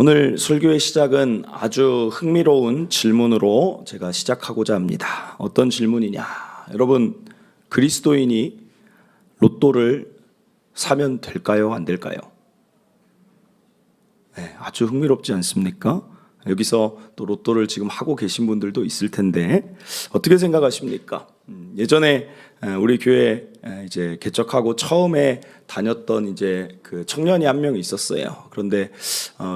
오늘 설교의 시작은 아주 흥미로운 질문으로 제가 시작하고자 합니다. 어떤 질문이냐? 여러분, 그리스도인이 로또를 사면 될까요? 안 될까요? 네, 아주 흥미롭지 않습니까? 여기서 또 로또를 지금 하고 계신 분들도 있을 텐데 어떻게 생각하십니까? 예전에 우리 교회 이제 개척하고 처음에 다녔던 이제 그 청년이 한 명 있었어요. 그런데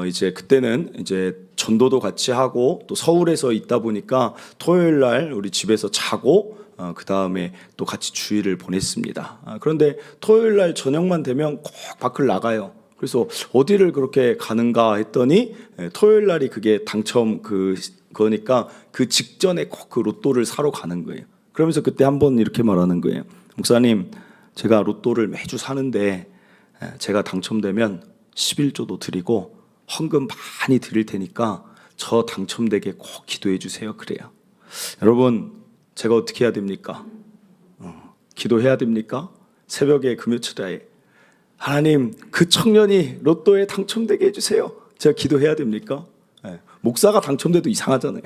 이제 그때는 이제 전도도 같이 하고 또 서울에서 있다 보니까 토요일 날 우리 집에서 자고 그 다음에 또 같이 주일을 보냈습니다. 그런데 토요일 날 저녁만 되면 꼭 밖을 나가요. 그래서 어디를 그렇게 가는가 했더니 토요일 날이 그게 당첨 그거니까 그 직전에 꼭 그 로또를 사러 가는 거예요. 그러면서 그때 한번 이렇게 말하는 거예요. 목사님, 제가 로또를 매주 사는데 제가 당첨되면 11조도 드리고 헌금 많이 드릴 테니까 저 당첨되게 꼭 기도해 주세요. 그래요. 여러분, 제가 어떻게 해야 됩니까? 기도해야 됩니까? 새벽에 금요초라에 하나님, 그 청년이 로또에 당첨되게 해주세요. 제가 기도해야 됩니까? 목사가 당첨돼도 이상하잖아요.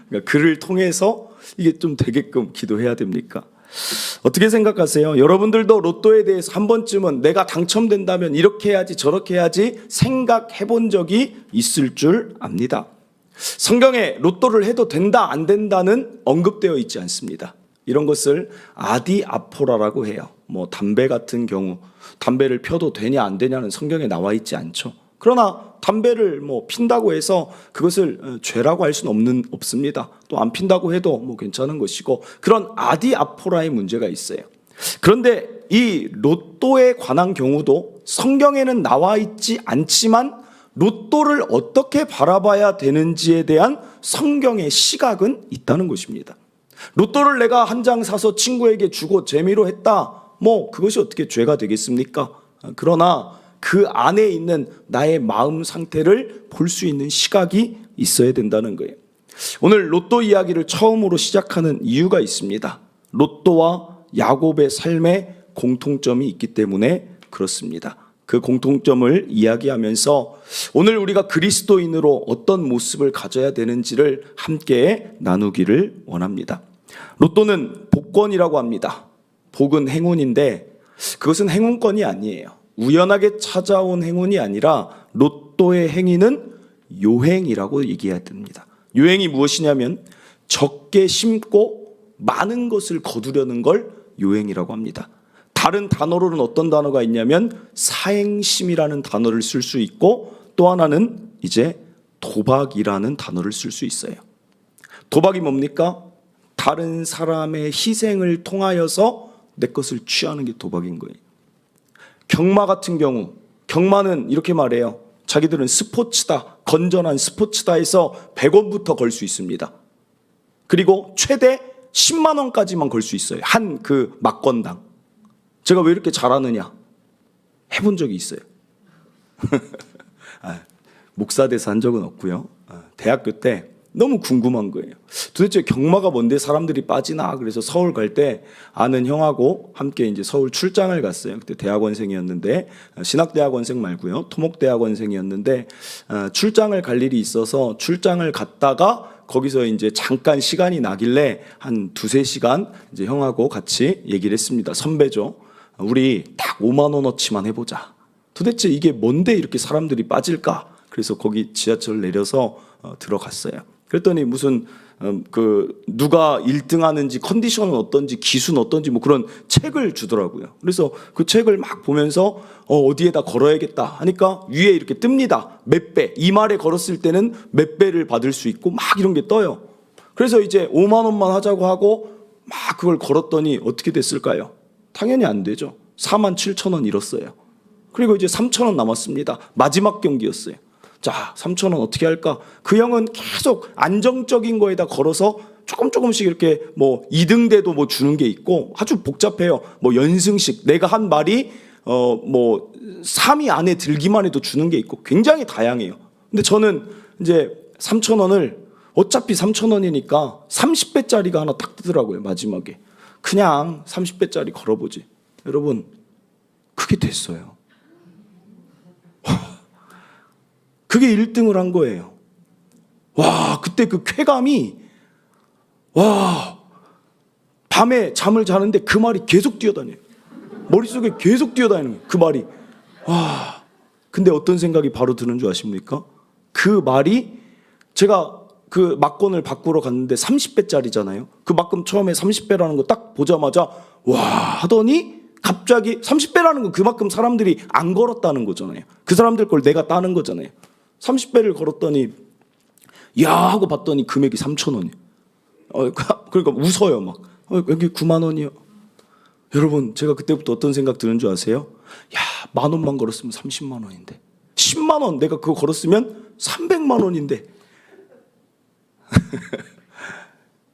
그러니까 그를 통해서 이게 좀 되게끔 기도해야 됩니까? 어떻게 생각하세요? 여러분들도 로또에 대해서 한 번쯤은 내가 당첨된다면 이렇게 해야지 저렇게 해야지 생각해 본 적이 있을 줄 압니다. 성경에 로또를 해도 된다 안 된다는 언급되어 있지 않습니다. 이런 것을 아디아포라라고 해요. 뭐 담배 같은 경우 담배를 펴도 되냐 안 되냐는 성경에 나와 있지 않죠. 그러나 담배를 뭐 핀다고 해서 그것을 죄라고 할 수는 없습니다. 또 안 핀다고 해도 뭐 괜찮은 것이고 그런 아디아포라의 문제가 있어요. 그런데 이 로또에 관한 경우도 성경에는 나와 있지 않지만 로또를 어떻게 바라봐야 되는지에 대한 성경의 시각은 있다는 것입니다. 로또를 내가 한 장 사서 친구에게 주고 재미로 했다. 뭐 그것이 어떻게 죄가 되겠습니까? 그러나 그 안에 있는 나의 마음 상태를 볼 수 있는 시각이 있어야 된다는 거예요. 오늘 로또 이야기를 처음으로 시작하는 이유가 있습니다. 로또와 야곱의 삶에 공통점이 있기 때문에 그렇습니다. 그 공통점을 이야기하면서 오늘 우리가 그리스도인으로 어떤 모습을 가져야 되는지를 함께 나누기를 원합니다. 로또는 복권이라고 합니다. 복은 행운인데 그것은 행운권이 아니에요. 우연하게 찾아온 행운이 아니라 로또의 행위는 요행이라고 얘기해야 됩니다. 요행이 무엇이냐면 적게 심고 많은 것을 거두려는 걸 요행이라고 합니다. 다른 단어로는 어떤 단어가 있냐면 사행심이라는 단어를 쓸 수 있고 또 하나는 이제 도박이라는 단어를 쓸 수 있어요. 도박이 뭡니까? 다른 사람의 희생을 통하여서 내 것을 취하는 게 도박인 거예요. 경마 같은 경우, 경마는 이렇게 말해요. 자기들은 스포츠다, 건전한 스포츠다 해서 100원부터 걸 수 있습니다. 그리고 최대 10만 원까지만 걸 수 있어요. 한 그 막건당. 제가 왜 이렇게 잘하느냐? 해본 적이 있어요. 목사 돼서 한 적은 없고요. 대학교 때 너무 궁금한 거예요. 도대체 경마가 뭔데 사람들이 빠지나? 그래서 서울 갈 때 아는 형하고 함께 이제 서울 출장을 갔어요. 그때 대학원생이었는데 신학대학원생 말고요. 토목대학원생이었는데 출장을 갈 일이 있어서 출장을 갔다가 거기서 이제 잠깐 시간이 나길래 한 2-3시간 이제 형하고 같이 얘기를 했습니다. 선배죠. 우리 딱 5만 원어치만 해보자. 도대체 이게 뭔데 이렇게 사람들이 빠질까? 그래서 거기 지하철 내려서 들어갔어요. 그랬더니 무슨 누가 1등 하는지 컨디션은 어떤지 기수는 어떤지 뭐 그런 책을 주더라고요. 그래서 그 책을 막 보면서 어디에다 걸어야겠다 하니까 위에 이렇게 뜹니다. 몇 배, 이 말에 걸었을 때는 몇 배를 받을 수 있고 막 이런 게 떠요. 그래서 이제 5만 원만 하자고 하고 막 그걸 걸었더니 어떻게 됐을까요? 당연히 안 되죠. 47,000원 잃었어요. 그리고 이제 3,000원 남았습니다. 마지막 경기였어요. 자, 3,000원 어떻게 할까? 그 형은 계속 안정적인 거에다 걸어서 조금씩 이렇게 뭐 2등 돼도 뭐 주는 게 있고 아주 복잡해요. 뭐 연승식, 내가 한 말이 뭐 3위 안에 들기만 해도 주는 게 있고 굉장히 다양해요. 근데 저는 이제 3,000원을 어차피 3,000원이니까 30배짜리가 하나 딱 뜨더라고요. 마지막에. 그냥 30배짜리 걸어보지. 여러분, 그게 됐어요. 그게 1등을 한 거예요. 와, 그때 그 쾌감이, 와, 밤에 잠을 자는데 그 말이 계속 뛰어다녀요. 머릿속에 계속 뛰어다니는 거예요. 그 말이. 와, 근데 어떤 생각이 바로 드는 줄 아십니까? 그 말이, 제가 그 막건을 바꾸러 갔는데 30배짜리잖아요. 그 막금 처음에 30배라는 거 딱 보자마자 와 하더니 갑자기 30배라는 건 그만큼 사람들이 안 걸었다는 거잖아요. 그 사람들 걸 내가 따는 거잖아요. 30배를 걸었더니 야 하고 봤더니 금액이 3,000원이에요. 그러니까 웃어요 막. 여기 9만 원이요. 여러분 제가 그때부터 어떤 생각 드는 줄 아세요? 야 10,000원만 걸었으면 30만 원인데 10만 원 내가 그거 걸었으면 300만 원인데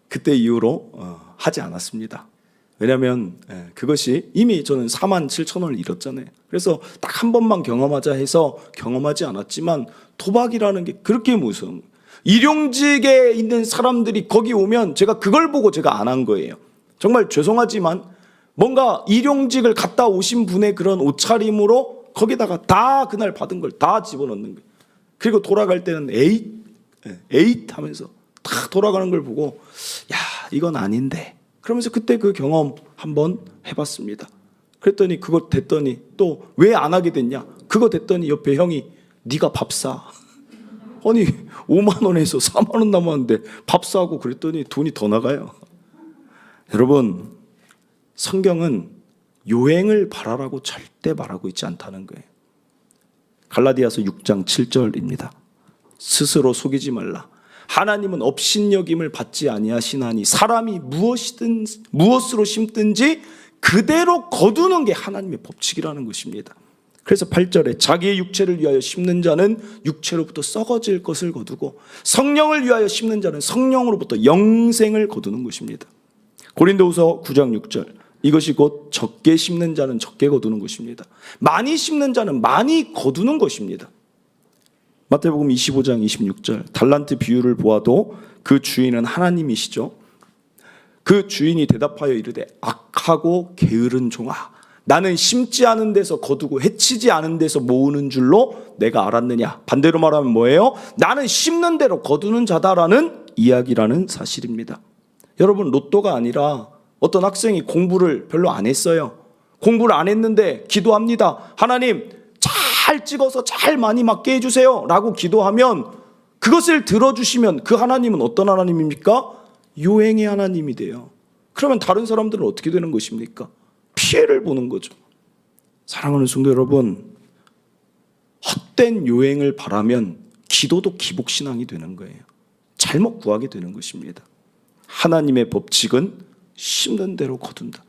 그때 이후로 하지 않았습니다. 왜냐하면 그것이 이미 저는 47,000원을 잃었잖아요. 그래서 딱 한 번만 경험하자 해서 경험하지 않았지만 도박이라는 게 그렇게 무서운, 일용직에 있는 사람들이 거기 오면 제가 그걸 보고 제가 안 한 거예요. 정말 죄송하지만 뭔가 일용직을 갔다 오신 분의 그런 옷차림으로 거기다가 다 그날 받은 걸 다 집어넣는 거예요. 그리고 돌아갈 때는 에잇 하면서 다 돌아가는 걸 보고 야 이건 아닌데 그러면서 그때 그 경험 한번 해봤습니다. 그랬더니 그거 됐더니 또 왜 안 하게 됐냐, 그거 됐더니 옆에 형이 네가 밥 사. 아니 5만 원에서 4만 원 남았는데 밥 사고 그랬더니 돈이 더 나가요. 여러분 성경은 요행을 바라라고 절대 말하고 있지 않다는 거예요. 갈라디아서 6장 7절입니다. 스스로 속이지 말라. 하나님은 업신여김을 받지 아니하시나니 사람이 무엇으로 심든지 그대로 거두는 게 하나님의 법칙이라는 것입니다. 그래서 8절에 자기의 육체를 위하여 심는 자는 육체로부터 썩어질 것을 거두고 성령을 위하여 심는 자는 성령으로부터 영생을 거두는 것입니다. 고린도후서 9장 6절 이것이 곧 적게 심는 자는 적게 거두는 것입니다. 많이 심는 자는 많이 거두는 것입니다. 마태복음 25장 26절 달란트 비유를 보아도 그 주인은 하나님이시죠. 그 주인이 대답하여 이르되 악하고 게으른 종아 나는 심지 않은 데서 거두고 해치지 않은 데서 모으는 줄로 내가 알았느냐. 반대로 말하면 뭐예요? 나는 심는 대로 거두는 자다라는 이야기라는 사실입니다. 여러분 로또가 아니라 어떤 학생이 공부를 별로 안 했어요. 공부를 안 했는데 기도합니다. 하나님 잘 찍어서 잘 많이 맞게 해주세요 라고 기도하면 그것을 들어주시면 그 하나님은 어떤 하나님입니까? 요행의 하나님이 돼요. 그러면 다른 사람들은 어떻게 되는 것입니까? 피해를 보는 거죠. 사랑하는 성도 여러분, 헛된 요행을 바라면 기도도 기복신앙이 되는 거예요. 잘못 구하게 되는 것입니다. 하나님의 법칙은 심는 대로 거둔다.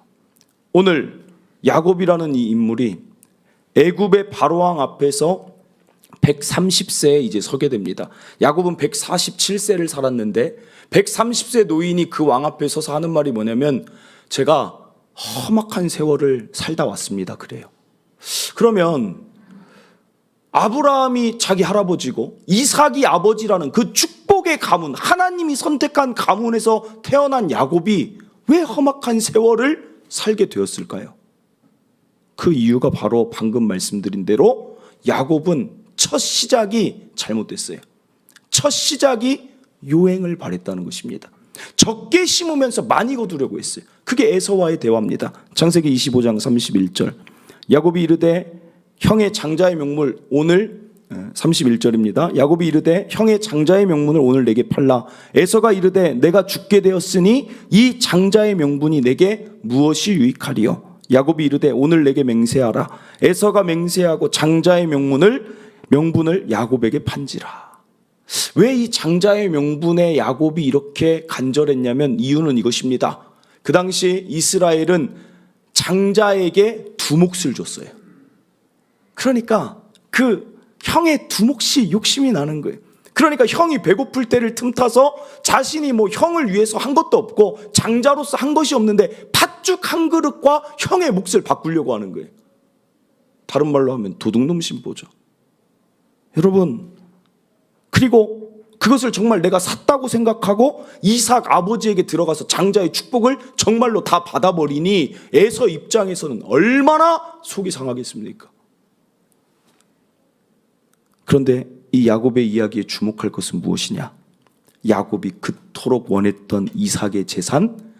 오늘 야곱이라는 이 인물이 애굽의 바로왕 앞에서 130세에 이제 서게 됩니다. 야곱은 147세를 살았는데 130세 노인이 그 왕 앞에 서서 하는 말이 뭐냐면 제가 험악한 세월을 살다 왔습니다. 그래요. 그러면 아브라함이 자기 할아버지고 이삭이 아버지라는 그 축복의 가문, 하나님이 선택한 가문에서 태어난 야곱이 왜 험악한 세월을 살게 되었을까요? 그 이유가 바로 방금 말씀드린 대로 야곱은 첫 시작이 잘못됐어요. 첫 시작이 요행을 바랬다는 것입니다. 적게 심으면서 많이 거두려고 했어요. 그게 에서와의 대화입니다. 창세기 25장 31절 야곱이 이르되 형의 장자의 명물 오늘 31절입니다. 야곱이 이르되 형의 장자의 명분을 오늘 내게 팔라. 에서가 이르되 내가 죽게 되었으니 이 장자의 명분이 내게 무엇이 유익하리요. 야곱이 이르되 오늘 내게 맹세하라. 에서가 맹세하고 장자의 명분을 야곱에게 판지라. 왜 이 장자의 명분에 야곱이 이렇게 간절했냐면 이유는 이것입니다. 그 당시 이스라엘은 장자에게 두 몫을 줬어요. 그러니까 그 형의 두 몫이 욕심이 나는 거예요. 그러니까 형이 배고플 때를 틈타서 자신이 뭐 형을 위해서 한 것도 없고 장자로서 한 것이 없는데 팥죽 한 그릇과 형의 몫을 바꾸려고 하는 거예요. 다른 말로 하면 도둑놈 신보죠. 여러분, 그리고 그것을 정말 내가 샀다고 생각하고 이삭 아버지에게 들어가서 장자의 축복을 정말로 다 받아버리니 에서 입장에서는 얼마나 속이 상하겠습니까? 그런데 이 야곱의 이야기에 주목할 것은 무엇이냐? 야곱이 그토록 원했던 이삭의 재산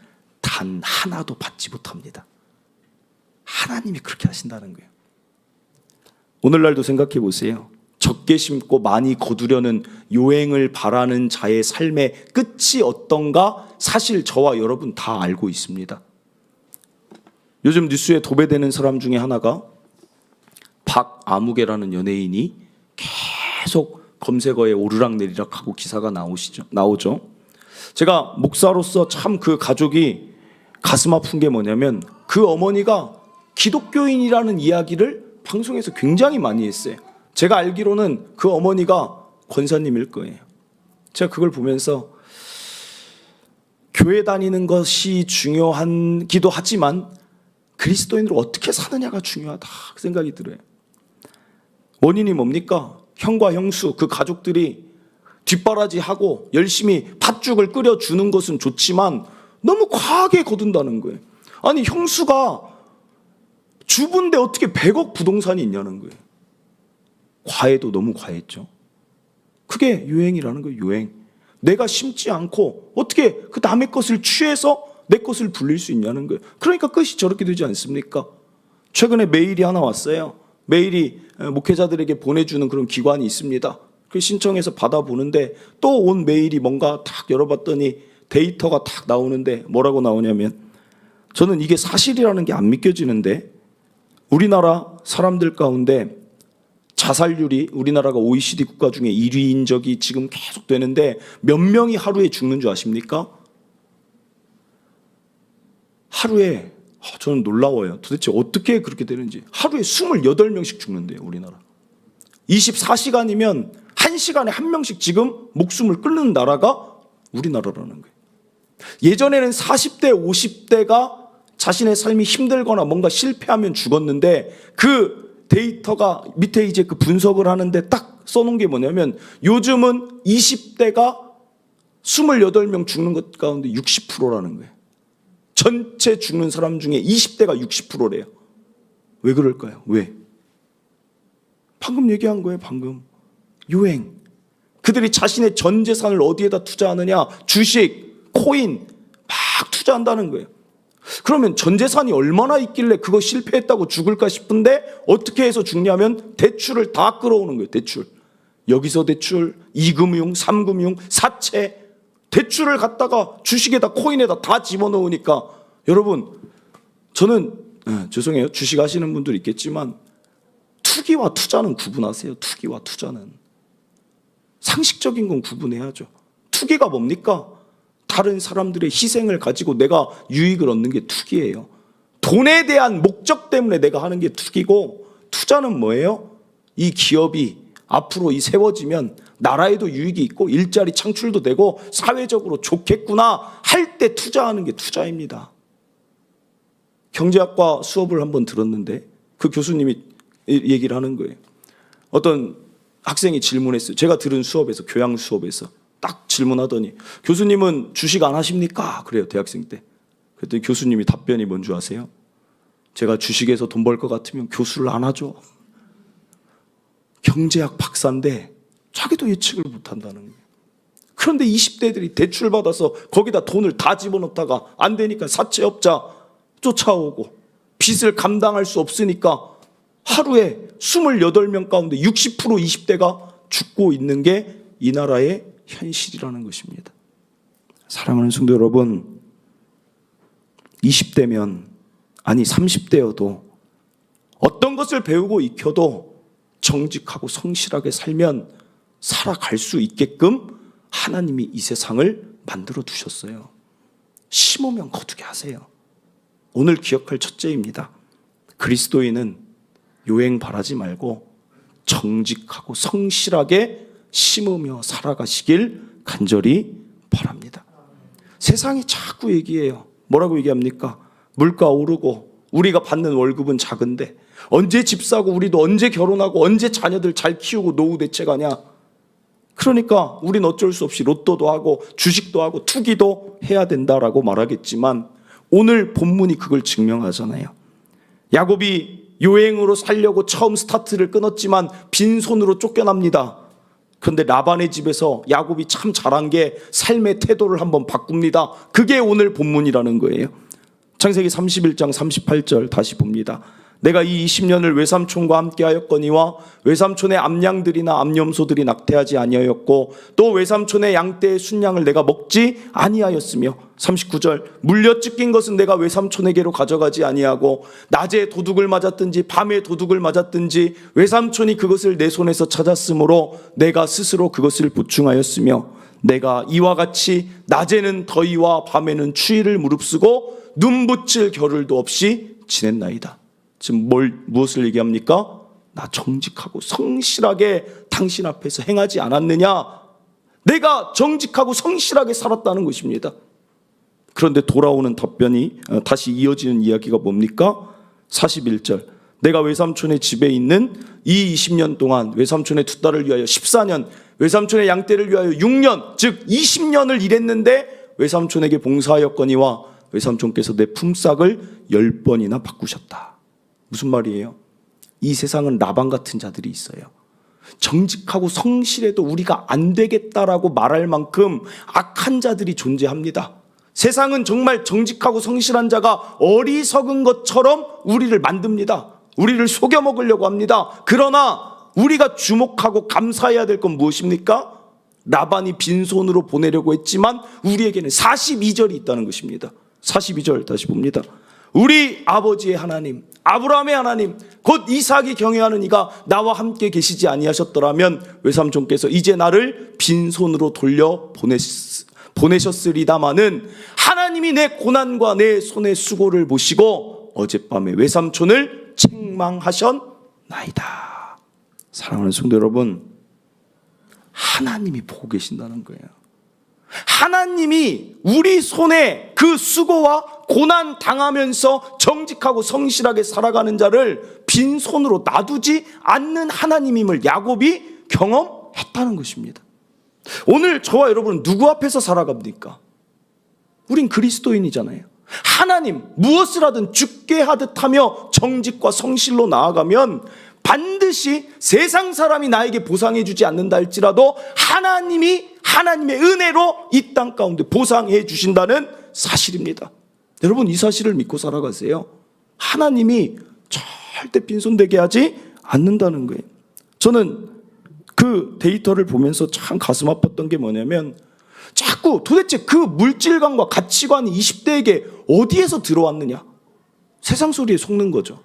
단 하나도 받지 못합니다. 하나님이 그렇게 하신다는 거예요. 오늘날도 생각해 보세요. 적게 심고 많이 거두려는 요행을 바라는 자의 삶의 끝이 어떤가 사실 저와 여러분 다 알고 있습니다. 요즘 뉴스에 도배되는 사람 중에 하나가 박아무개라는 연예인이 계속 검색어에 오르락내리락 하고 기사가 나오죠. 제가 목사로서 참 그 가족이 가슴 아픈 게 뭐냐면 그 어머니가 기독교인이라는 이야기를 방송에서 굉장히 많이 했어요. 제가 알기로는 그 어머니가 권사님일 거예요. 제가 그걸 보면서 교회 다니는 것이 중요하기도 하지만 그리스도인으로 어떻게 사느냐가 중요하다 생각이 들어요. 원인이 뭡니까? 형과 형수 그 가족들이 뒷바라지하고 열심히 팥죽을 끓여주는 것은 좋지만 너무 과하게 거둔다는 거예요. 아니 형수가 주부인데 어떻게 100억 부동산이 있냐는 거예요. 과해도 너무 과했죠. 그게 유행이라는 거예요. 유행. 내가 심지 않고 어떻게 그 남의 것을 취해서 내 것을 불릴 수 있냐는 거예요. 그러니까 끝이 저렇게 되지 않습니까? 최근에 메일이 하나 왔어요. 메일이 목회자들에게 보내주는 그런 기관이 있습니다. 그 신청해서 받아보는데 또 온 메일이 뭔가 탁 열어봤더니 데이터가 탁 나오는데 뭐라고 나오냐면 저는 이게 사실이라는 게 안 믿겨지는데 우리나라 사람들 가운데 자살률이 우리나라가 OECD 국가 중에 1위인 적이 지금 계속 되는데 몇 명이 하루에 죽는 줄 아십니까? 하루에 저는 놀라워요. 도대체 어떻게 그렇게 되는지. 하루에 28명씩 죽는데요, 우리나라. 24시간이면 1시간에 1명씩 지금 목숨을 끊는 나라가 우리나라라는 거예요. 예전에는 40대, 50대가 자신의 삶이 힘들거나 뭔가 실패하면 죽었는데 그 데이터가 밑에 이제 그 분석을 하는데 딱 써놓은 게 뭐냐면 요즘은 20대가 28명 죽는 것 가운데 60%라는 거예요. 전체 죽는 사람 중에 20대가 60%래요. 왜 그럴까요? 왜? 방금 얘기한 거예요, 방금. 유행. 그들이 자신의 전 재산을 어디에다 투자하느냐? 주식, 코인 막 투자한다는 거예요. 그러면 전 재산이 얼마나 있길래 그거 실패했다고 죽을까 싶은데 어떻게 해서 죽냐면 대출을 다 끌어오는 거예요. 대출. 여기서 대출, 2금융, 3금융, 사채 대출을 갖다가 주식에다 코인에다 다 집어넣으니까 여러분 저는 죄송해요. 주식 하시는 분들 있겠지만 투기와 투자는 구분하세요. 투기와 투자는. 상식적인 건 구분해야죠. 투기가 뭡니까? 다른 사람들의 희생을 가지고 내가 유익을 얻는 게 투기예요. 돈에 대한 목적 때문에 내가 하는 게 투기고 투자는 뭐예요? 이 기업이 앞으로 세워지면 나라에도 유익이 있고 일자리 창출도 되고 사회적으로 좋겠구나 할 때 투자하는 게 투자입니다. 경제학과 수업을 한번 들었는데 그 교수님이 얘기를 하는 거예요. 어떤 학생이 질문했어요. 제가 들은 수업에서 교양 수업에서 딱 질문하더니 교수님은 주식 안 하십니까? 그래요. 대학생 때. 그랬더니 교수님이 답변이 뭔지 아세요? 제가 주식에서 돈 벌 것 같으면 교수를 안 하죠. 경제학 박사인데 자기도 예측을 못한다는 거예요. 그런데 20대들이 대출 받아서 거기다 돈을 다 집어넣다가 안 되니까 사채업자 쫓아오고 빚을 감당할 수 없으니까 하루에 28명 가운데 60% 20대가 죽고 있는 게 이 나라의 현실이라는 것입니다. 사랑하는 성도 여러분, 20대면 아니 30대여도 어떤 것을 배우고 익혀도 정직하고 성실하게 살면 살아갈 수 있게끔 하나님이 이 세상을 만들어 두셨어요. 심으면 거두게 하세요. 오늘 기억할 첫째입니다. 그리스도인은 요행 바라지 말고 정직하고 성실하게 심으며 살아가시길 간절히 바랍니다. 세상이 자꾸 얘기해요. 뭐라고 얘기합니까? 물가 오르고 우리가 받는 월급은 작은데 언제 집 사고 우리도 언제 결혼하고 언제 자녀들 잘 키우고 노후 대책하냐. 그러니까 우린 어쩔 수 없이 로또도 하고 주식도 하고 투기도 해야 된다라고 말하겠지만 오늘 본문이 그걸 증명하잖아요. 야곱이 요행으로 살려고 처음 스타트를 끊었지만 빈손으로 쫓겨납니다. 그런데 라반의 집에서 야곱이 참 잘한 게 삶의 태도를 한번 바꿉니다. 그게 오늘 본문이라는 거예요. 창세기 31장 38절 다시 봅니다. 내가 이 20년을 외삼촌과 함께 하였거니와 외삼촌의 암양들이나 암염소들이 낙태하지 아니하였고 또 외삼촌의 양떼의 순양을 내가 먹지 아니하였으며 39절 물려 찢긴 것은 내가 외삼촌에게로 가져가지 아니하고 낮에 도둑을 맞았든지 밤에 도둑을 맞았든지 외삼촌이 그것을 내 손에서 찾았으므로 내가 스스로 그것을 보충하였으며 내가 이와 같이 낮에는 더위와 밤에는 추위를 무릅쓰고 눈 붙일 겨를도 없이 지냈나이다. 지금 무엇을 얘기합니까? 나 정직하고 성실하게 당신 앞에서 행하지 않았느냐? 내가 정직하고 성실하게 살았다는 것입니다. 그런데 돌아오는 답변이 다시 이어지는 이야기가 뭡니까? 41절 내가 외삼촌의 집에 있는 이 20년 동안 외삼촌의 두 딸을 위하여 14년 외삼촌의 양떼를 위하여 6년 즉 20년을 일했는데 외삼촌에게 봉사하였거니와 외삼촌께서 내 품삯을 10번이나 바꾸셨다. 무슨 말이에요? 이 세상은 라반 같은 자들이 있어요. 정직하고 성실해도 우리가 안 되겠다라고 말할 만큼 악한 자들이 존재합니다. 세상은 정말 정직하고 성실한 자가 어리석은 것처럼 우리를 만듭니다. 우리를 속여 먹으려고 합니다. 그러나 우리가 주목하고 감사해야 될 건 무엇입니까? 라반이 빈손으로 보내려고 했지만 우리에게는 42절이 있다는 것입니다. 42절 다시 봅니다. 우리 아버지의 하나님 아브라함의 하나님 곧 이삭이 경외하는 이가 나와 함께 계시지 아니하셨더라면 외삼촌께서 이제 나를 빈손으로 돌려 보내셨으리다마는 하나님이 내 고난과 내 손의 수고를 보시고 어젯밤에 외삼촌을 책망하셨나이다. 사랑하는 성도 여러분, 하나님이 보고 계신다는 거예요. 하나님이 우리 손에 그 수고와 고난 당하면서 정직하고 성실하게 살아가는 자를 빈손으로 놔두지 않는 하나님임을 야곱이 경험했다는 것입니다. 오늘 저와 여러분은 누구 앞에서 살아갑니까? 우린 그리스도인이잖아요. 하나님 무엇을 하든 죽게 하듯 하며 정직과 성실로 나아가면 반드시 세상 사람이 나에게 보상해 주지 않는다 할지라도 하나님이 하나님의 은혜로 이 땅 가운데 보상해 주신다는 사실입니다. 여러분 이 사실을 믿고 살아가세요. 하나님이 절대 빈손되게 하지 않는다는 거예요. 저는 그 데이터를 보면서 참 가슴 아팠던 게 뭐냐면 자꾸 도대체 그 물질관과 가치관이 20대에게 어디에서 들어왔느냐? 세상 소리에 속는 거죠.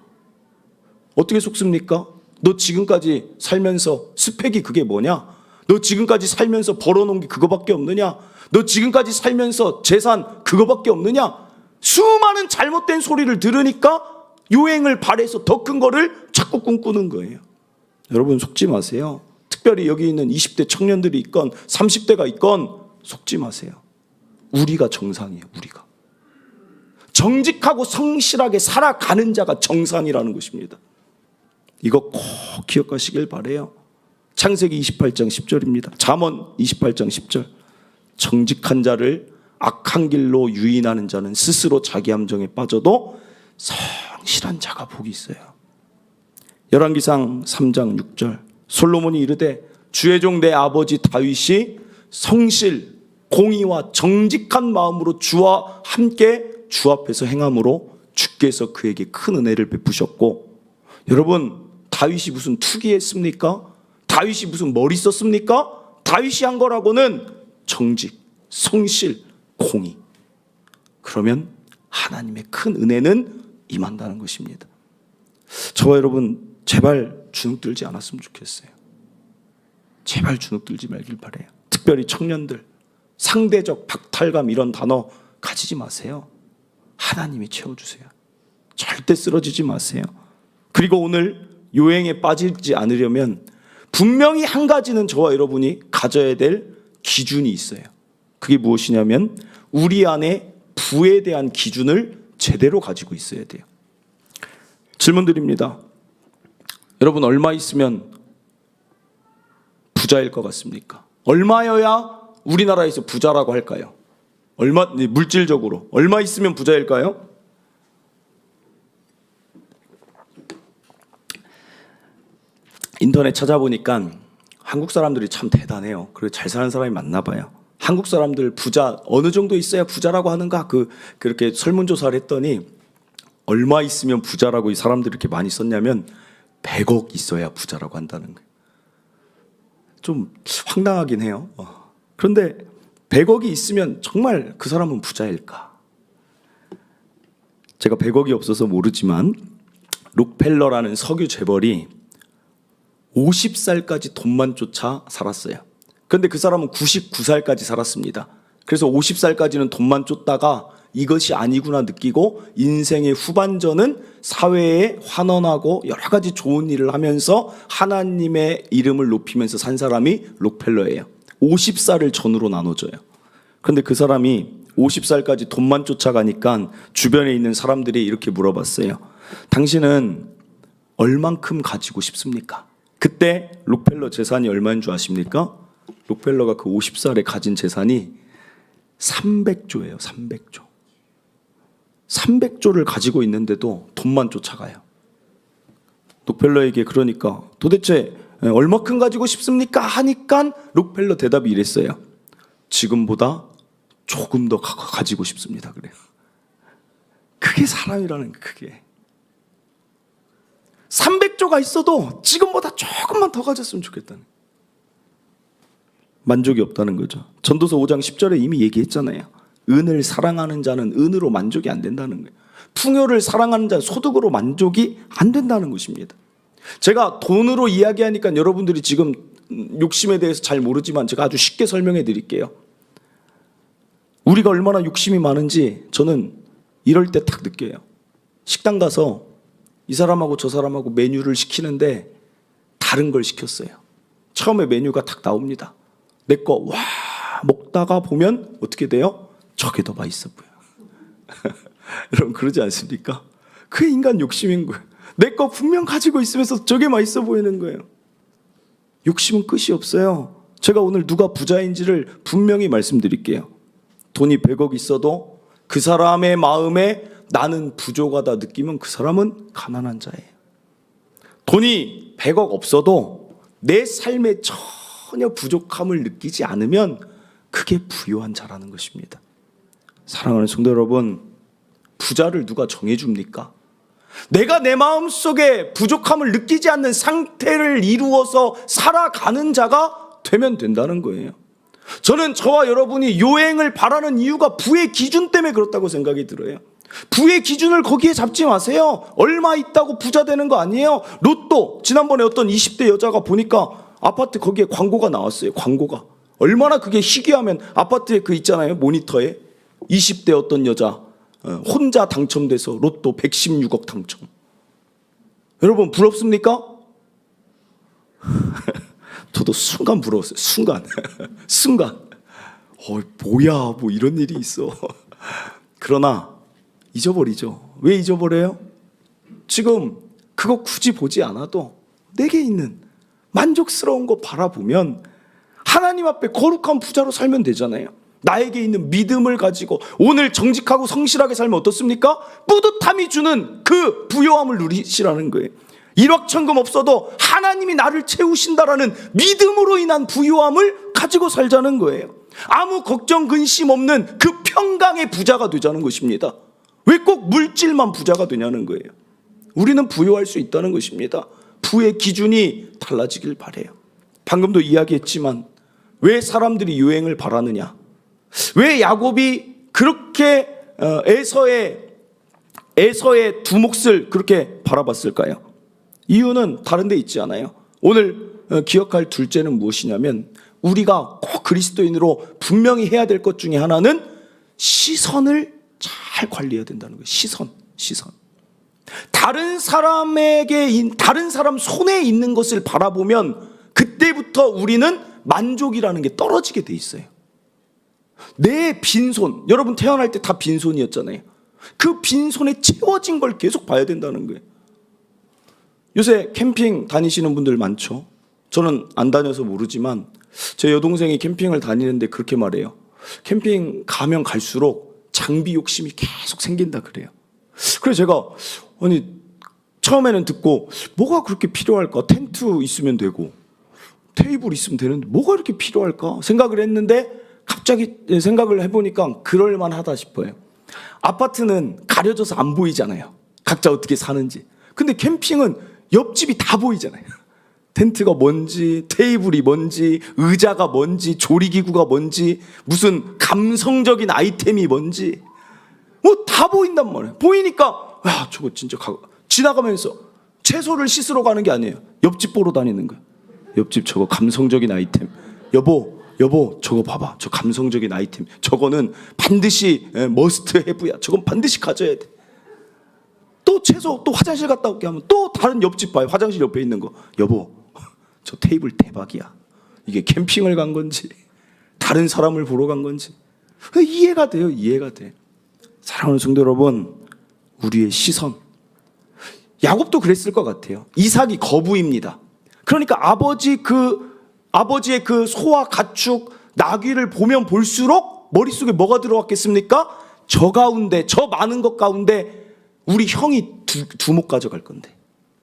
어떻게 속습니까? 너 지금까지 살면서 스펙이 그게 뭐냐? 너 지금까지 살면서 벌어놓은 게 그거밖에 없느냐? 너 지금까지 살면서 재산 그거밖에 없느냐? 수많은 잘못된 소리를 들으니까 요행을 발해서 더 큰 거를 자꾸 꿈꾸는 거예요. 여러분 속지 마세요. 특별히 여기 있는 20대 청년들이 있건 30대가 있건 속지 마세요. 우리가 정상이에요. 우리가 정직하고 성실하게 살아가는 자가 정상이라는 것입니다. 이거 꼭 기억하시길 바라요. 창세기 28장 10절입니다. 잠언 28장 10절. 정직한 자를 악한 길로 유인하는 자는 스스로 자기 함정에 빠져도 성실한 자가 복이 있어요. 열왕기상 3장 6절. 솔로몬이 이르되 주의 종 내 아버지 다윗이 성실, 공의와 정직한 마음으로 주와 함께 주 앞에서 행함으로 주께서 그에게 큰 은혜를 베푸셨고, 여러분 다윗이 무슨 투기했습니까? 다윗이 무슨 머리 썼습니까? 다윗이 한 거라고는 정직, 성실, 공의. 그러면 하나님의 큰 은혜는 임한다는 것입니다. 저와 여러분 제발 주눅들지 않았으면 좋겠어요. 제발 주눅들지 말길 바라요. 특별히 청년들, 상대적 박탈감 이런 단어 가지지 마세요. 하나님이 채워주세요. 절대 쓰러지지 마세요. 그리고 오늘 요행에 빠지지 않으려면 분명히 한 가지는 저와 여러분이 가져야 될 기준이 있어요. 그게 무엇이냐면 우리 안에 부에 대한 기준을 제대로 가지고 있어야 돼요. 질문 드립니다. 여러분 얼마 있으면 부자일 것 같습니까? 얼마여야 우리나라에서 부자라고 할까요? 얼마, 물질적으로 얼마 있으면 부자일까요? 인터넷 찾아보니까 한국 사람들이 참 대단해요. 그리고 잘 사는 사람이 많나 봐요. 한국 사람들 부자 어느 정도 있어야 부자라고 하는가? 그렇게 설문조사를 했더니 얼마 있으면 부자라고 이 사람들이 이렇게 많이 썼냐면 100억 있어야 부자라고 한다는 거예요. 좀 황당하긴 해요. 그런데 100억이 있으면 정말 그 사람은 부자일까? 제가 100억이 없어서 모르지만 록펠러라는 석유 재벌이 50살까지 돈만 쫓아 살았어요. 그런데 그 사람은 99살까지 살았습니다. 그래서 50살까지는 돈만 쫓다가 이것이 아니구나 느끼고 인생의 후반전은 사회에 환원하고 여러 가지 좋은 일을 하면서 하나님의 이름을 높이면서 산 사람이 록펠러예요. 50살을 전후로 나눠줘요. 그런데 그 사람이 50살까지 돈만 쫓아가니까 주변에 있는 사람들이 이렇게 물어봤어요. 당신은 얼만큼 가지고 싶습니까? 그때 록펠러 재산이 얼마인 줄 아십니까? 록펠러가 그 50살에 가진 재산이 300조예요. 300조. 300조를 가지고 있는데도 돈만 쫓아가요. 록펠러에게 그러니까 도대체 얼마큼 가지고 싶습니까? 하니까 록펠러 대답이 이랬어요. 지금보다 조금 더 가지고 싶습니다. 그래요. 그게 사람이라는 거예요. 그게. 300조가 있어도 지금보다 조금만 더 가졌으면 좋겠다는 거예요. 만족이 없다는 거죠. 전도서 5장 10절에 이미 얘기했잖아요. 은을 사랑하는 자는 은으로 만족이 안 된다는 거예요. 풍요를 사랑하는 자는 소득으로 만족이 안 된다는 것입니다. 제가 돈으로 이야기하니까 여러분들이 지금 욕심에 대해서 잘 모르지만 제가 아주 쉽게 설명해 드릴게요. 우리가 얼마나 욕심이 많은지 저는 이럴 때 딱 느껴요. 식당 가서 이 사람하고 저 사람하고 메뉴를 시키는데 다른 걸 시켰어요. 처음에 메뉴가 딱 나옵니다. 내 거 와 먹다가 보면 어떻게 돼요? 저게 더 맛있어 보여. 여러분 그러지 않습니까? 그게 인간 욕심인 거예요. 내 거 분명 가지고 있으면서 저게 맛있어 보이는 거예요. 욕심은 끝이 없어요. 제가 오늘 누가 부자인지를 분명히 말씀드릴게요. 돈이 100억 있어도 그 사람의 마음에 나는 부족하다 느끼면 그 사람은 가난한 자예요. 돈이 100억 없어도 내 삶에 전혀 부족함을 느끼지 않으면 그게 부유한 자라는 것입니다. 사랑하는 성도 여러분, 부자를 누가 정해줍니까? 내가 내 마음속에 부족함을 느끼지 않는 상태를 이루어서 살아가는 자가 되면 된다는 거예요. 저는 저와 여러분이 요행을 바라는 이유가 부의 기준 때문에 그렇다고 생각이 들어요. 부의 기준을 거기에 잡지 마세요. 얼마 있다고 부자 되는 거 아니에요. 로또, 지난번에 어떤 20대 여자가 보니까 아파트 거기에 광고가 나왔어요. 광고가. 얼마나 그게 희귀하면 아파트에 그 있잖아요. 모니터에 20대 어떤 여자 혼자 당첨돼서 로또 116억 당첨. 여러분 부럽습니까? 저도 순간 부러웠어요. 순간. 뭐야, 뭐 이런 일이 있어. 그러나 잊어버리죠. 왜 잊어버려요? 지금 그거 굳이 보지 않아도 내게 있는 만족스러운 거 바라보면 하나님 앞에 거룩한 부자로 살면 되잖아요. 나에게 있는 믿음을 가지고 오늘 정직하고 성실하게 살면 어떻습니까? 뿌듯함이 주는 그 부요함을 누리시라는 거예요. 일확천금 없어도 하나님이 나를 채우신다라는 믿음으로 인한 부유함을 가지고 살자는 거예요. 아무 걱정 근심 없는 그 평강의 부자가 되자는 것입니다. 왜 꼭 물질만 부자가 되냐는 거예요. 우리는 부유할 수 있다는 것입니다. 부의 기준이 달라지길 바라요. 방금도 이야기했지만 왜 사람들이 요행을 바라느냐? 왜 야곱이 그렇게 에서의 두 몫을 그렇게 바라봤을까요? 이유는 다른 데 있지 않아요. 오늘 기억할 둘째는 무엇이냐면 우리가 꼭 그리스도인으로 분명히 해야 될 것 중에 하나는 시선을 잘 관리해야 된다는 거예요. 시선. 다른 사람 손에 있는 것을 바라보면 그때부터 우리는 만족이라는 게 떨어지게 돼 있어요. 내 빈손, 여러분 태어날 때 다 빈손이었잖아요. 그 빈손에 채워진 걸 계속 봐야 된다는 거예요. 요새 캠핑 다니시는 분들 많죠. 저는 안 다녀서 모르지만 제 여동생이 캠핑을 다니는데 그렇게 말해요. 캠핑 가면 갈수록 장비 욕심이 계속 생긴다 그래요. 그래서 제가 처음에는 듣고 뭐가 그렇게 필요할까? 텐트 있으면 되고 테이블 있으면 되는데 뭐가 이렇게 필요할까 생각을 했는데 갑자기 생각을 해보니까 그럴만하다 싶어요. 아파트는 가려져서 안 보이잖아요. 각자 어떻게 사는지. 근데 캠핑은 옆집이 다 보이잖아요. 텐트가 뭔지, 테이블이 뭔지, 의자가 뭔지, 조리기구가 뭔지, 무슨 감성적인 아이템이 뭔지 뭐 다 보인단 말이에요. 보이니까 야, 저거 진짜 지나가면서 채소를 씻으러 가는 게 아니에요. 옆집 보러 다니는 거예요. 옆집 저거 감성적인 아이템. 여보 저거 봐봐. 저 감성적인 아이템. 저거는 반드시 머스트 해브야. 저건 반드시 가져야 돼. 또 채소, 또 화장실 갔다 올게 하면 또 다른 옆집 봐요. 화장실 옆에 있는 거. 여보, 저 테이블 대박이야. 이게 캠핑을 간 건지 다른 사람을 보러 간 건지 이해가 돼요. 이해가 돼. 사랑하는 성도 여러분, 우리의 시선. 야곱도 그랬을 것 같아요. 이삭이 거부입니다. 그러니까 아버지의 그 소와 가축, 나귀를 보면 볼수록 머릿속에 뭐가 들어왔겠습니까? 저 많은 것 가운데 우리 형이 두 목 가져갈 건데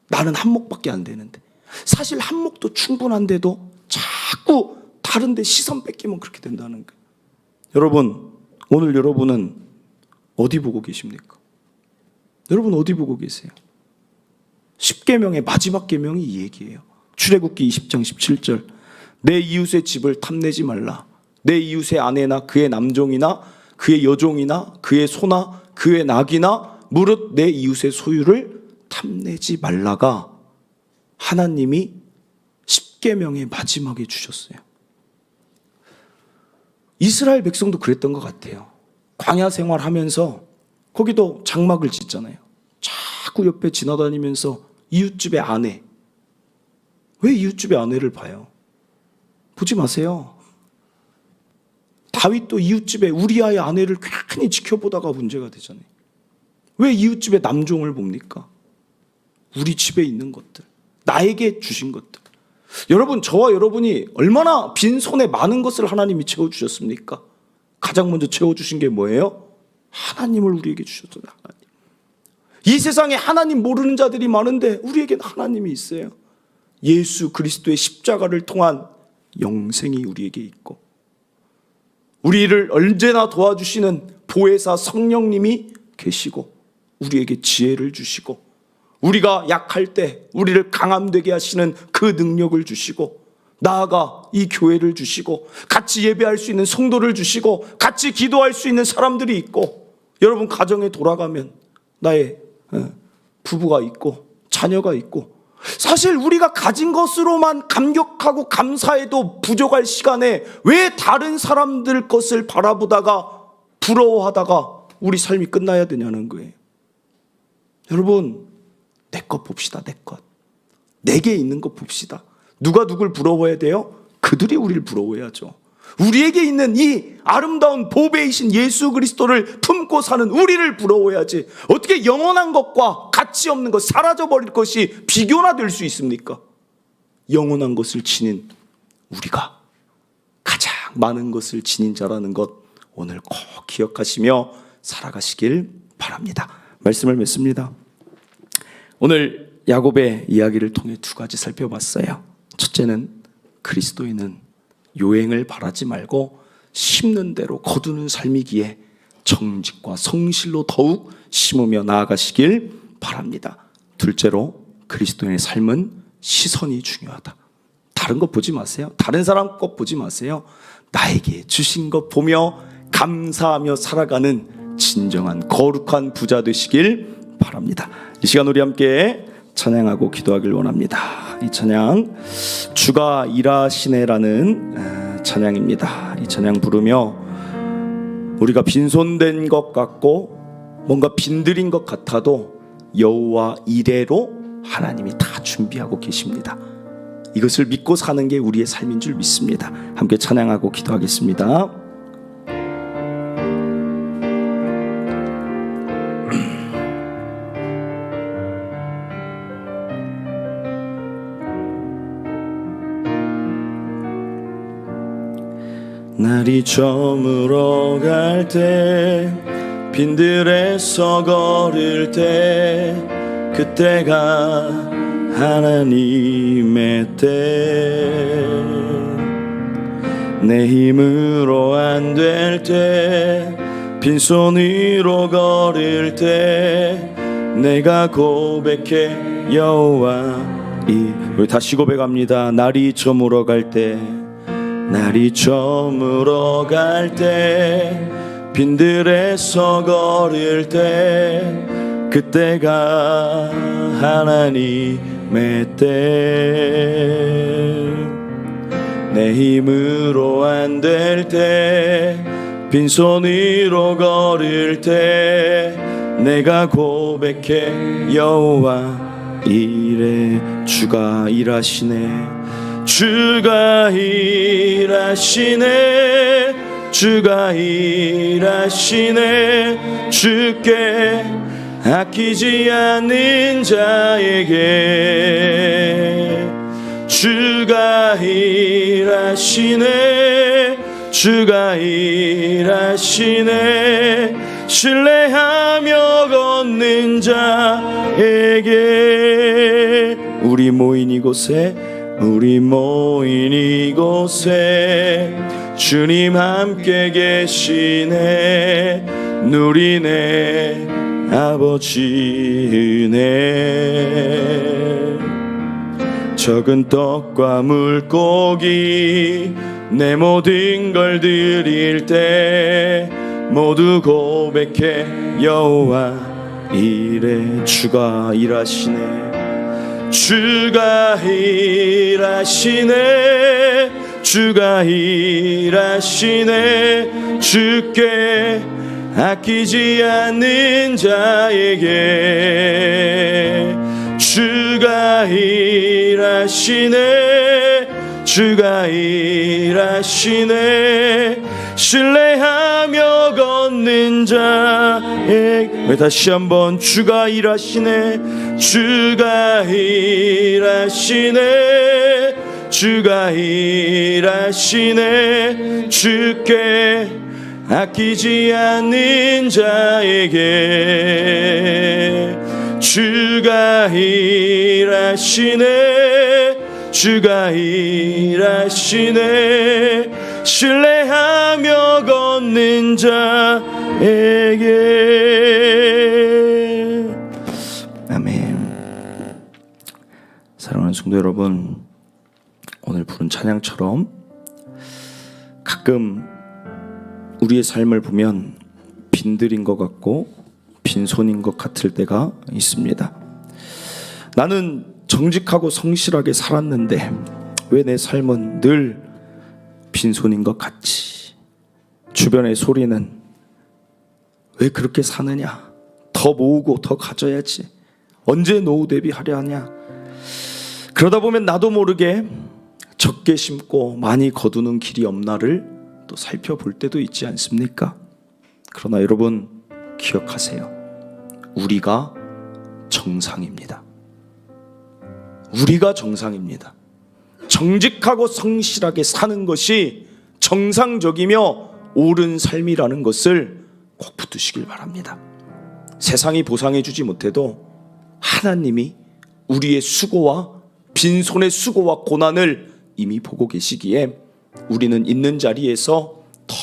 나는 한 목밖에 안 되는데, 사실 한 목도 충분한데도 자꾸 다른 데 시선 뺏기면 그렇게 된다는 거예요. 여러분, 오늘 여러분은 어디 보고 계십니까? 여러분 어디 보고 계세요? 10계명의 마지막 계명이 이 얘기예요. 출애굽기 20장 17절. 내 이웃의 집을 탐내지 말라. 내 이웃의 아내나 그의 남종이나 그의 여종이나 그의 소나 그의 낙이나 무릇 내 이웃의 소유를 탐내지 말라가 하나님이 10계명의 마지막에 주셨어요. 이스라엘 백성도 그랬던 것 같아요. 광야 생활하면서 거기도 장막을 짓잖아요. 자꾸 옆에 지나다니면서 이웃집의 아내, 왜 이웃집의 아내를 봐요? 보지 마세요. 다윗도 이웃집의 우리아의 아내를 괜히 지켜보다가 문제가 되잖아요. 왜 이웃집의 남종을 봅니까? 우리 집에 있는 것들, 나에게 주신 것들. 여러분, 저와 여러분이 얼마나 빈손에 많은 것을 하나님이 채워주셨습니까? 가장 먼저 채워주신 게 뭐예요? 하나님을 우리에게 주셨잖아요. 하나님. 이 세상에 하나님 모르는 자들이 많은데 우리에게는 하나님이 있어요. 예수 그리스도의 십자가를 통한 영생이 우리에게 있고, 우리를 언제나 도와주시는 보혜사 성령님이 계시고, 우리에게 지혜를 주시고, 우리가 약할 때 우리를 강함되게 하시는 그 능력을 주시고, 나아가 이 교회를 주시고, 같이 예배할 수 있는 성도를 주시고, 같이 기도할 수 있는 사람들이 있고, 여러분 가정에 돌아가면 나의 부부가 있고 자녀가 있고, 사실 우리가 가진 것으로만 감격하고 감사해도 부족할 시간에 왜 다른 사람들 것을 바라보다가 부러워하다가 우리 삶이 끝나야 되냐는 거예요. 여러분, 내 것 봅시다. 내 것. 내게 있는 것 봅시다. 누가 누굴 부러워해야 돼요? 그들이 우리를 부러워해야죠. 우리에게 있는 이 아름다운 보배이신 예수 그리스도를 품고 사는 우리를 부러워해야지. 어떻게 영원한 것과 가치 없는 것, 사라져버릴 것이 비교나 될 수 있습니까? 영원한 것을 지닌 우리가 가장 많은 것을 지닌 자라는 것, 오늘 꼭 기억하시며 살아가시길 바랍니다. 말씀을 맺습니다. 오늘 야곱의 이야기를 통해 두 가지 살펴봤어요. 첫째는 그리스도인은 요행을 바라지 말고 심는 대로 거두는 삶이기에 정직과 성실로 더욱 심으며 나아가시길 바랍니다. 둘째로, 그리스도인의 삶은 시선이 중요하다. 다른 것 보지 마세요. 다른 사람 것 보지 마세요. 나에게 주신 것 보며 감사하며 살아가는 진정한 거룩한 부자 되시길 바랍니다. 이 시간 우리 함께 찬양하고 기도하길 원합니다. 이 찬양, 주가 일하시네라는 찬양입니다. 이 찬양 부르며 우리가 빈손된 것 같고 뭔가 빈들인 것 같아도 여호와 이레로 하나님이 다 준비하고 계십니다. 이것을 믿고 사는 게 우리의 삶인 줄 믿습니다. 함께 찬양하고 기도하겠습니다. 날이 저물어 갈 때, 빈들에서 걸을 때, 그때가 하나님의 때 내 힘으로 안 될 때 빈손으로 걸을 때 내가 고백해 여호와 우리 다시 고백합니다. 날이 저물어 갈 때 날이 저물어 갈 때 빈들에서 걸을 때 그때가 하나님의 때 내 힘으로 안 될 때 빈손으로 걸을 때 내가 고백해 여호와 이래 주가 일하시네 주가 일하시네 주가 일하시네 주께 아끼지 않는 자에게 주가 일하시네 주가 일하시네 신뢰하며 걷는 자에게 우리 모인 이곳에 주님 함께 계시네 누리네 아버지네 적은 떡과 물고기 내 모든 걸 드릴 때 모두 고백해 여호와 이래 주가 일하시네 주가 일하시네 주가 일하시네 주께 아끼지 않는 자에게 주가 일하시네 주가 일하시네 신뢰하며 걷는 자에게 다시 한번 주가 일하시네 주가 일하시네 주가 일하시네 주께 아끼지 않는 자에게 주가 일하시네 주가 일하시네 신뢰하며 걷는 자에게 아멘. 사랑하는 성도 여러분, 오늘 부른 찬양처럼 가끔 우리의 삶을 보면 빈들인 것 같고 빈손인 것 같을 때가 있습니다. 나는 정직하고 성실하게 살았는데 왜 내 삶은 늘 빈손인 것 같지? 주변의 소리는 왜 그렇게 사느냐? 더 모으고 더 가져야지. 언제 노후 대비하려 하냐? 그러다 보면 나도 모르게 적게 심고 많이 거두는 길이 없나를 또 살펴볼 때도 있지 않습니까? 그러나 여러분 기억하세요. 우리가 정상입니다. 우리가 정상입니다. 정직하고 성실하게 사는 것이 정상적이며 옳은 삶이라는 것을 꼭 붙드시길 바랍니다. 세상이 보상해주지 못해도 하나님이 우리의 수고와 빈손의 수고와 고난을 이미 보고 계시기에 우리는 있는 자리에서 더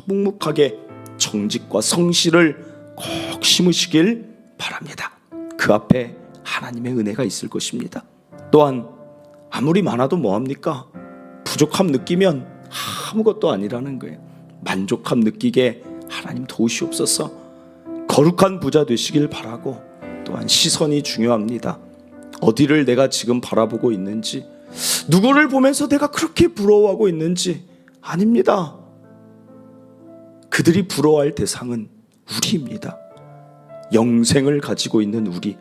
묵묵하게 정직과 성실을 꼭 심으시길 바랍니다. 그 앞에 하나님의 은혜가 있을 것입니다. 또한 아무리 많아도 뭐합니까? 부족함 느끼면 아무것도 아니라는 거예요. 만족함 느끼게 하나님 도우시옵소서. 거룩한 부자 되시길 바라고, 또한 시선이 중요합니다. 어디를 내가 지금 바라보고 있는지, 누구를 보면서 내가 그렇게 부러워하고 있는지 아닙니다. 그들이 부러워할 대상은 우리입니다. 영생을 가지고 있는 우리,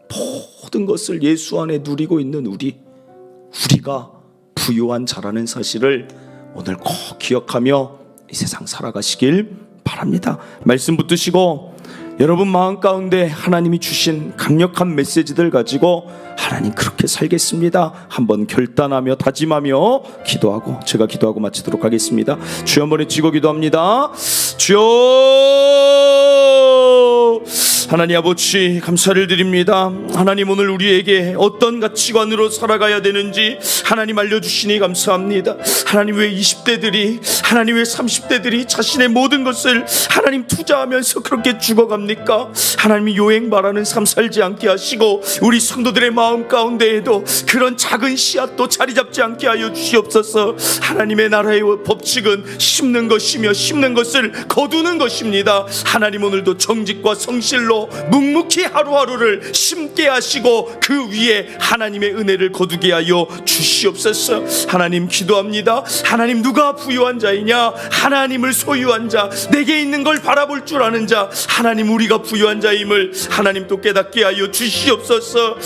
모든 것을 예수 안에 누리고 있는 우리가 부유한 자라는 사실을 오늘 꼭 기억하며 이 세상 살아가시길 바랍니다. 말씀 붙드시고 여러분 마음 가운데 하나님이 주신 강력한 메시지들 가지고 하나님 그렇게 살겠습니다 한번 결단하며 다짐하며 기도하고 제가 기도하고 마치도록 하겠습니다. 주여 한번 외치고 기도합니다. 주여 하나님 아버지 감사를 드립니다. 하나님 오늘 우리에게 어떤 가치관으로 살아가야 되는지 하나님 알려주시니 감사합니다. 하나님 왜 20대들이 하나님 왜 30대들이 자신의 모든 것을 하나님 투자하면서 그렇게 죽어갑니까? 하나님이 요행 바라는 삶 살지 않게 하시고 우리 성도들의 마음 가운데에도 그런 작은 씨앗도 자리 잡지 않게 하여 주시옵소서. 하나님의 나라의 법칙은 심는 것이며 심는 것을 거두는 것입니다. 하나님 오늘도 정직과 성실로 묵묵히 하루하루를 심게 하시고 그 위에 하나님의 은혜를 거두게 하여 주시옵소서. 하나님 기도합니다. 하나님 누가 부유한 자이냐? 하나님을 소유한 자, 내게 있는 걸 바라볼 줄 아는 자, 하나님 우리가 부유한 자임을 하나님 또 깨닫게 하여 주시옵소서.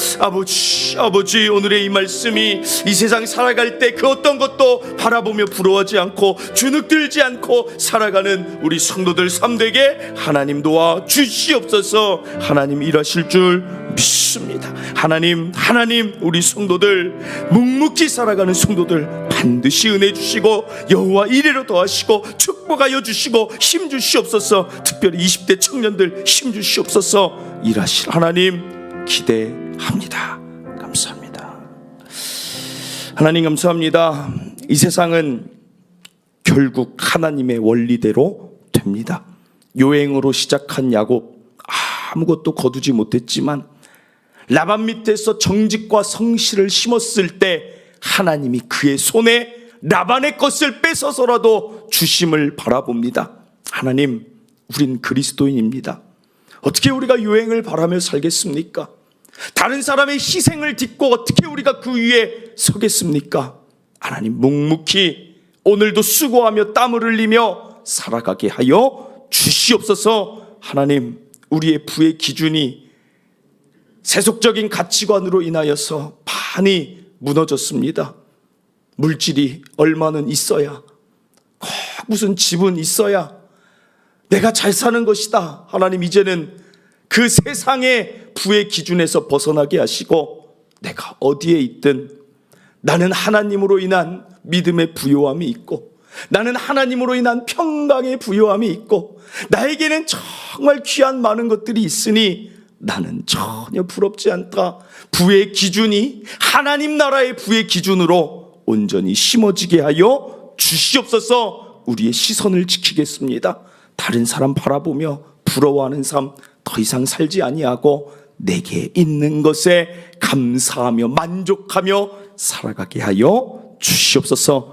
아버지 오늘의 이 말씀이 이 세상 살아갈 때 그 어떤 것도 바라보며 부러워하지 않고 주눅들지 않고 살아가는 우리 성도들 삶 되게 하나님 도와 주시옵소서. 하나님 일하실 줄 믿습니다. 하나님 우리 성도들 묵묵히 살아가는 성도들 반드시 은혜 주시고 여호와 이레로 더하시고 축복하여 주시고 힘 주시옵소서. 특별히 20대 청년들 힘 주시옵소서. 일하실 하나님 기대합니다. 감사합니다. 하나님 감사합니다. 이 세상은 결국 하나님의 원리대로 됩니다. 요행으로 시작한 야곱 아무것도 거두지 못했지만 라반 밑에서 정직과 성실을 심었을 때 하나님이 그의 손에 라반의 것을 뺏어서라도 주심을 바라봅니다. 하나님 우린 그리스도인입니다. 어떻게 우리가 요행을 바라며 살겠습니까? 다른 사람의 희생을 딛고 어떻게 우리가 그 위에 서겠습니까? 하나님 묵묵히 오늘도 수고하며 땀을 흘리며 살아가게 하여 주시옵소서. 하나님 우리의 부의 기준이 세속적인 가치관으로 인하여서 많이 무너졌습니다. 물질이 얼마는 있어야, 꼭 무슨 집은 있어야 내가 잘 사는 것이다. 하나님 이제는 그 세상의 부의 기준에서 벗어나게 하시고 내가 어디에 있든 나는 하나님으로 인한 믿음의 부요함이 있고 나는 하나님으로 인한 평강의 부요함이 있고 나에게는 정말 귀한 많은 것들이 있으니 나는 전혀 부럽지 않다. 부의 기준이 하나님 나라의 부의 기준으로 온전히 심어지게 하여 주시옵소서. 우리의 시선을 지키겠습니다. 다른 사람 바라보며 부러워하는 삶 더 이상 살지 아니하고 내게 있는 것에 감사하며 만족하며 살아가게 하여 주시옵소서.